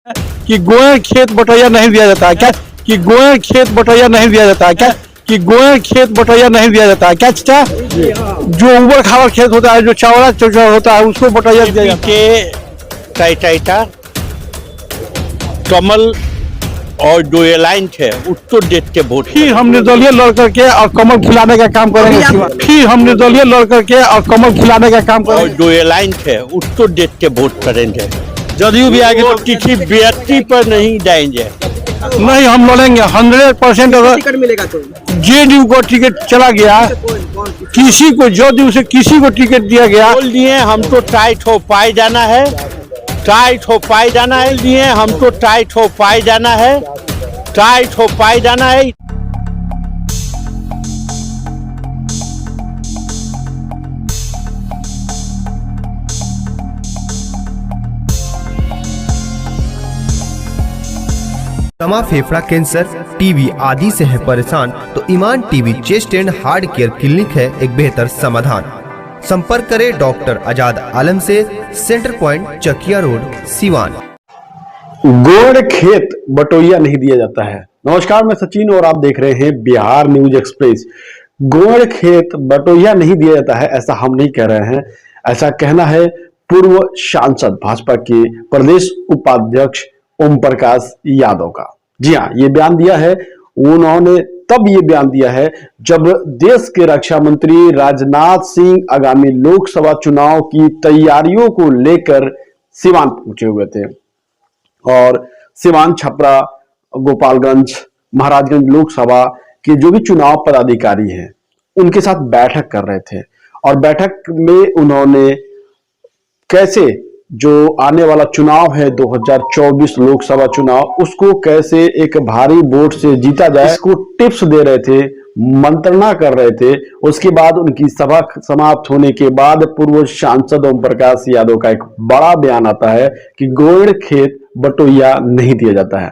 कि गोया खेत बटैया नहीं दिया जाता है क्या? कि गोया खेत बटैया नहीं दिया जाता है क्या? कि गोया खेत बटैया नहीं दिया जाता है क्या? चाचा, जो ऊबड़ खाबड़ खेत होता है, जो चौड़ा चौड़ा होता है, उसको बटैया दिया जाता है। टाइटा कमल और जो ये लाइन है उसको देख के वोट। फिर हम निर्दलीय लड़ करके और कमल खिलाने का काम करेंगे। फिर हम निर्दलीय लड़ करके और कमल खिलाने का काम और करेंगे। जो ये लाइन है उसको देख के वोट करेंगे। जदयू भी आगे तो किसी व्यक्ति पर नहीं जाएंगे। नहीं, हम लड़ेंगे 100%। अगर टिकट मिलेगा तो जेडीयू को टिकट चला गया, किसी को जदयू से किसी को टिकट दिया गया, बोल दिए हमको टाइट हो पाए जाना है, टाइट हो पाए जाना है। दिए हमको टाइट हो पाए जाना है, टाइट हो पाए जाना है। दमा, फेफड़ा कैंसर, टीबी आदि से है परेशान तो Iman TB chest and heart care clinic है एक बेहतर समाधान। संपर्क करें डॉक्टर आजाद आलम से, centre point, Chakia road, Siwan. गोड़ खेत बटोइया नहीं दिया जाता है। नमस्कार, मैं सचिन और आप देख रहे हैं बिहार न्यूज एक्सप्रेस। गोड़ खेत बटोइया नहीं दिया जाता है, ऐसा हम नहीं कह रहे हैं। ऐसा कहना है पूर्व सांसद भाजपा के प्रदेश उपाध्यक्ष ओम प्रकाश यादव का। जी हाँ, ये बयान दिया है उन्होंने, तब ये बयान दिया है जब देश के रक्षा मंत्री राजनाथ सिंह आगामी लोकसभा चुनाव की तैयारियों को लेकर सिवान पहुंचे हुए थे और सिवान, छपरा, गोपालगंज, महाराजगंज लोकसभा के जो भी चुनाव पदाधिकारी हैं उनके साथ बैठक कर रहे थे। और बैठक में उन्होंने कैसे जो आने वाला चुनाव है 2024 लोकसभा चुनाव, उसको कैसे एक भारी वोट से जीता जाए, इसको टिप्स दे रहे थे, मंत्रणा कर रहे थे। उसके बाद उनकी सभा समाप्त होने के बाद पूर्व सांसद ओम प्रकाश यादव का एक बड़ा बयान आता है कि गोड़ खेत बटोइया नहीं दिया जाता है।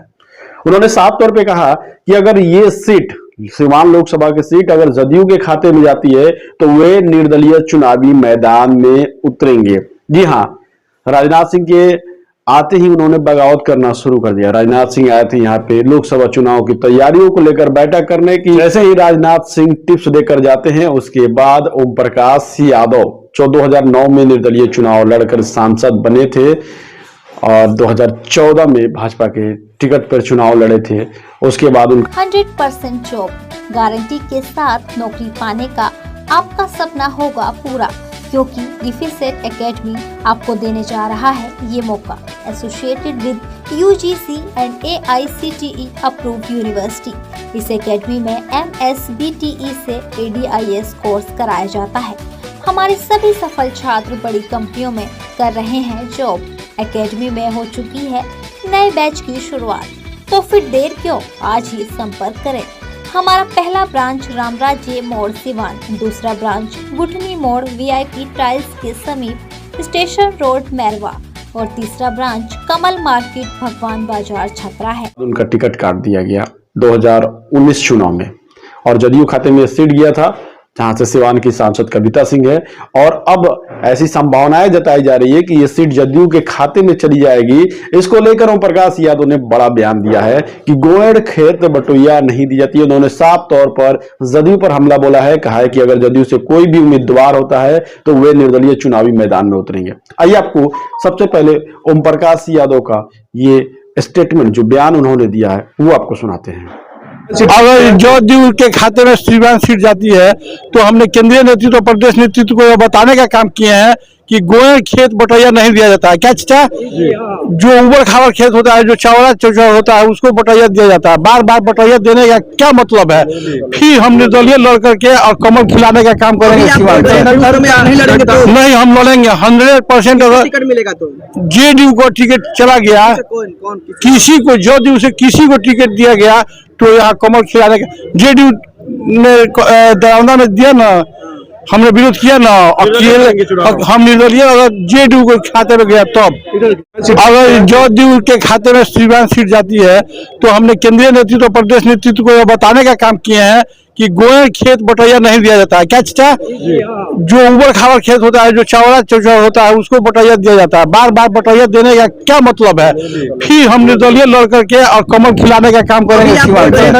उन्होंने साफ तौर पे कहा कि अगर ये सीट, सिवान लोकसभा की सीट अगर जदयू के खाते में जाती है तो वे निर्दलीय चुनावी मैदान में उतरेंगे। जी हाँ, राजनाथ सिंह के आते ही उन्होंने बगावत करना शुरू कर दिया। राजनाथ सिंह आए थे यहाँ पे लोकसभा चुनाव की तैयारियों को लेकर बैठक करने की। जैसे ही राजनाथ सिंह टिप्स देकर जाते हैं, उसके बाद ओम प्रकाश यादव 2009 में निर्दलीय चुनाव लड़कर सांसद बने थे और 2014 में भाजपा के टिकट पर चुनाव लड़े थे। उसके बाद 100% जॉब गारंटी के साथ नौकरी पाने का आपका सपना होगा पूरा, क्योंकि डिफेसेट एकेडमी आपको देने जा रहा है ये मौका। Associated with UGC and AICTE approved university. इस एकेडमी में MSBTE से ADIS कोर्स कराया जाता है। हमारे सभी सफल छात्र बड़ी कंपनियों में कर रहे हैं जॉब। एकेडमी में हो चुकी है नए बैच की शुरुआत, तो फिर देर क्यों, आज ही संपर्क करें। हमारा पहला ब्रांच रामराज्य मोड़ सिवान, दूसरा ब्रांच गुठनी मोड़ VIP टाइल्स के समीप स्टेशन रोड मैरवा और तीसरा ब्रांच कमल मार्केट भगवान बाजार छपरा है। उनका टिकट काट दिया गया 2019 चुनाव में और जदयू खाते में सीट गया था जहां से सिवान की सांसद कविता सिंह है। और अब ऐसी संभावनाएं जताई जा रही है कि ये सीट जदयू के खाते में चली जाएगी। इसको लेकर ओम प्रकाश यादव ने बड़ा बयान दिया है कि गोड़ खेत बटोइया नहीं दी जाती है। उन्होंने साफ तौर पर जदयू पर हमला बोला है, कहा है कि अगर जदयू से कोई भी उम्मीदवार होता है तो वे निर्दलीय चुनावी मैदान में उतरेंगे। आइए आपको सबसे पहले ओम प्रकाश यादव का ये स्टेटमेंट, जो बयान उन्होंने दिया है, वो आपको सुनाते हैं। अगर जदयू के खाते में सिवान सीट जाती है तो हमने केंद्रीय नेतृत्व, प्रदेश नेतृत्व को बताने का काम किए हैं कि गोया खेत बटैया नहीं दिया जाता है क्या? चाचा, जो ऊबड़ खाबड़ खेत होता है, जो चौड़ा चौड़ा होता है, उसको बटैया दिया जाता है। बार बार बटैया देने का क्या मतलब है? फिर हम निर्दलीय लड़ करके और कमल खिलाने का काम करेंगे सिवान से। नहीं, हम लड़ेंगे 100%। अगर टिकट मिलेगा तो जेडीयू को टिकट चला गया, किसी को जदयू से किसी को टिकट दिया गया तो यहाँ कमल खिलाने का। जेडीयू ने दरौंदा में दिया ना, हमने विरोध किया ना, हम निर्दलीय अगर जेडीयू के खाते में गया तब। अगर जदयू के खाते में सिवान सीट जाती है तो हमने केंद्रीय नेतृत्व, प्रदेश नेतृत्व को बताने का काम किए हैं कि गोयर खेत बटैया नहीं दिया जाता है। क्या चाचा? जो उबड़ खाबड़ खेत होता है, जो चौड़ा चौड़ा होता है, उसको बटैया दिया जाता है। बार बार बटैया देने का क्या मतलब है? फिर हम निर्दलीय लड़ करके और कमल खिलाने का काम करेंगे सिवान से।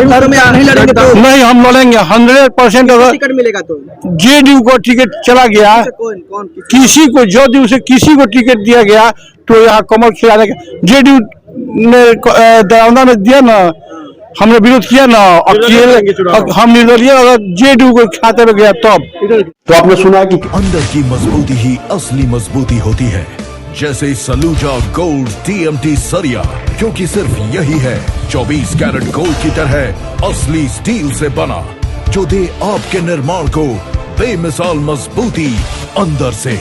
नहीं, हम लड़ेंगे 100%। अगर टिकट मिलेगा तो जेडीयू को टिकट चला गया, कौन किसी को जदयू से किसी को टिकट दिया गया तो यहाँ कमल खिलाने का। जेडीयू ने दरौंदा में दिया ना, हमने विरोध किया ना, हम निर्दलीय अगर जेडीयू को खाते में गया तब। तो आपने सुना कि अंदर की मजबूती ही असली मजबूती होती है, जैसे सलूजा गोल्ड TMT सरिया, क्योंकि सिर्फ यही है 24 कैरेट गोल्ड की तरह असली स्टील से बना, जो दे आपके निर्माण को बेमिसाल मजबूती अंदर से।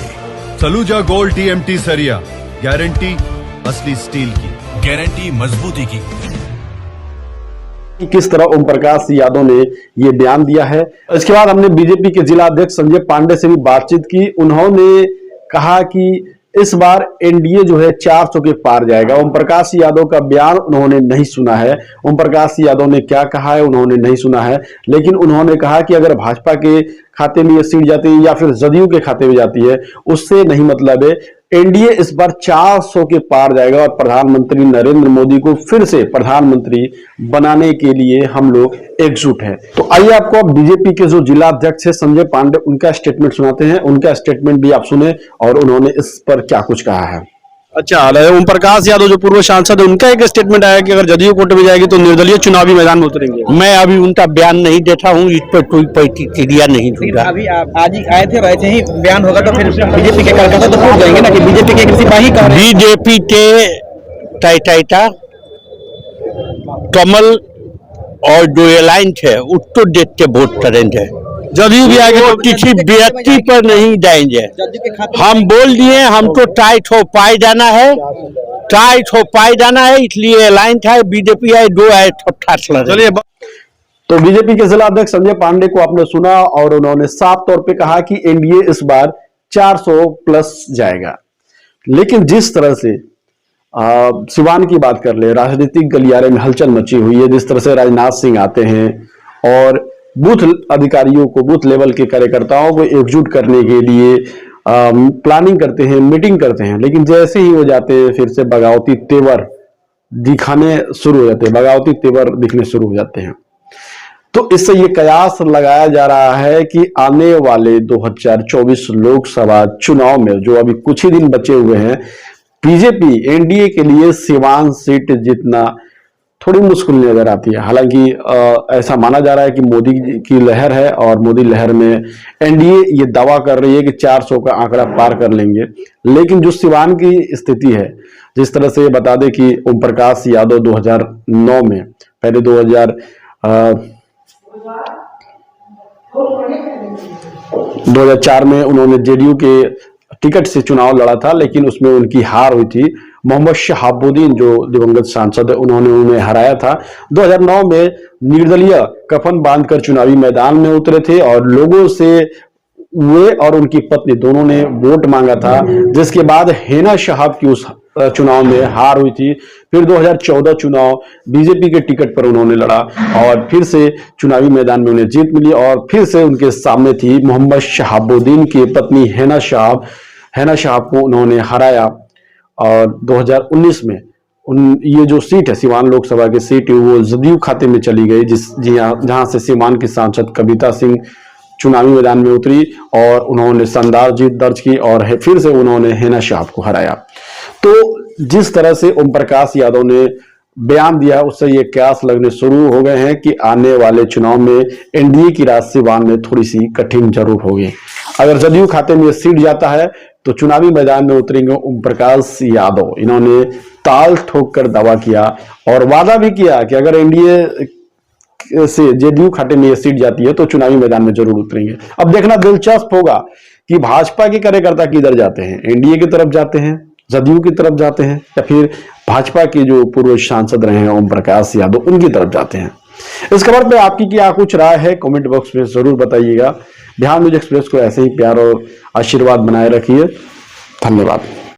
सलूजा गोल्ड TMT सरिया, गारंटी असली स्टील की, गारंटी मजबूती की। किस तरह ओम प्रकाश यादव ने ये बयान दिया है। इसके बाद हमने बीजेपी के जिला अध्यक्ष संजय पांडे से भी बातचीत की। उन्होंने कहा कि इस बार एनडीए जो है 400 के पार जाएगा। ओम प्रकाश यादव का बयान उन्होंने नहीं सुना है। ओम प्रकाश यादव ने क्या कहा है उन्होंने नहीं सुना है, लेकिन उन्होंने कहा कि अगर भाजपा के खाते में ये सीट जाती है या फिर जदयू के खाते में जाती है, उससे नहीं मतलब है। एनडीए इस बार 400 के पार जाएगा और प्रधानमंत्री नरेंद्र मोदी को फिर से प्रधानमंत्री बनाने के लिए हम लोग एकजुट हैं। तो आइए आपको बीजेपी के जो जिला अध्यक्ष है संजय पांडे, उनका स्टेटमेंट सुनाते हैं। उनका स्टेटमेंट भी आप सुने और उन्होंने इस पर क्या कुछ कहा है। अच्छा, ओम प्रकाश यादव जो पूर्व सांसद है, उनका एक स्टेटमेंट आया कि अगर जदयू कोटे में जाएगी तो निर्दलीय चुनावी मैदान में उतरेंगे। मैं अभी उनका बयान नहीं देखा हूँ, इस पर कोई प्रतिक्रिया नहीं दूंगा। अभी आज ही आए थे, वैसे ही बयान होगा तो फिर बीजेपी के कार्यकर्ता तो पूछ जाएंगे ना कि बीजेपी के किसी सिपाही का बीजेपी के टाइटा कमल और जो अलायंस है उसको देख के वोट करेंगे। जदयू भी आगे वो किसी व्यक्ति पर नहीं जाएंगे। हम बोल दिए हमको टाइट हो पाए जाना है, टाइट हो पाए जाना है, इसलिए अलायंस है, बीजेपी है, दो है, चलिए। तो बीजेपी के जिला अध्यक्ष संजय पांडे को आपने सुना और उन्होंने साफ तौर पे कहा कि एनडीए इस बार 400 प्लस जाएगा। लेकिन जिस तरह से सिवान की बात कर ले, राजनीतिक गलियारे में हलचल मची हुई है, जिस तरह से राजनाथ सिंह आते हैं और बूथ अधिकारियों को, बूथ लेवल के कार्यकर्ताओं को एकजुट करने के लिए प्लानिंग करते हैं, मीटिंग करते हैं, लेकिन जैसे ही वो जाते हैं फिर से बगावती तेवर दिखाने शुरू हो जाते हैं, बगावती तेवर दिखने शुरू हो जाते हैं। तो इससे ये कयास लगाया जा रहा है कि आने वाले 2024 लोकसभा चुनाव में जो अभी कुछ ही दिन बचे हुए हैं, बीजेपी एनडीए के लिए सिवान सीट जीतना थोड़ी मुश्किल नजर आती है। हालांकि ऐसा माना जा रहा है कि मोदी की लहर है और मोदी लहर में एनडीए ये दावा कर रही है कि 400 का आंकड़ा पार कर लेंगे। लेकिन जो सिवान की स्थिति है, जिस तरह से बता दें कि ओम प्रकाश यादव 2009 में, पहले 2004 में उन्होंने जेडीयू के टिकट से चुनाव लड़ा था, लेकिन उसमें उनकी हार हुई थी। मोहम्मद शहाबुद्दीन जो दिवंगत सांसद है, उन्होंने उन्हें हराया था। 2009 में निर्दलीय कफन बांधकर चुनावी मैदान में उतरे थे और लोगों से वे और उनकी पत्नी दोनों ने वोट मांगा था, जिसके बाद हेना शहाब की उस चुनाव में हार हुई थी। फिर 2014 चुनाव बीजेपी के टिकट पर उन्होंने लड़ा और फिर से चुनावी मैदान में उन्हें जीत मिली और फिर से उनके सामने थी मोहम्मद शहाबुद्दीन की पत्नी हेना शहाब को उन्होंने हराया। और 2019 में ये जो सीट है, सिवान लोकसभा की सीट, वो जदयू खाते में चली गई, जहां से सिवान की सांसद कविता सिंह चुनावी मैदान में उतरी और उन्होंने शानदार जीत दर्ज की और फिर से उन्होंने हेना शहाब को हराया। तो जिस तरह से ओम प्रकाश यादव ने बयान दिया, उससे ये कयास लगने शुरू हो गए हैं कि आने वाले चुनाव में एनडीए की राज सिवान में थोड़ी सी कठिन जरूर होगी। अगर जदयू खाते में सीट जाता है तो चुनावी मैदान में उतरेंगे ओम प्रकाश यादव। इन्होंने ताल ठोक कर दावा किया और वादा भी किया कि अगर एनडीए से जेडीयू खाते में ये सीट जाती है तो चुनावी मैदान में जरूर उतरेंगे। अब देखना दिलचस्प होगा कि भाजपा के कार्यकर्ता किधर जाते हैं, एनडीए की तरफ जाते हैं, जदयू की तरफ जाते हैं, या फिर भाजपा के जो पूर्व सांसद रहे हैं ओम प्रकाश यादव, उनकी तरफ जाते हैं। इस खबर पे आपकी क्या कुछ राय है, कमेंट बॉक्स में जरूर बताइएगा। बिहार न्यूज एक्सप्रेस को ऐसे ही प्यार और आशीर्वाद बनाए रखिए। धन्यवाद।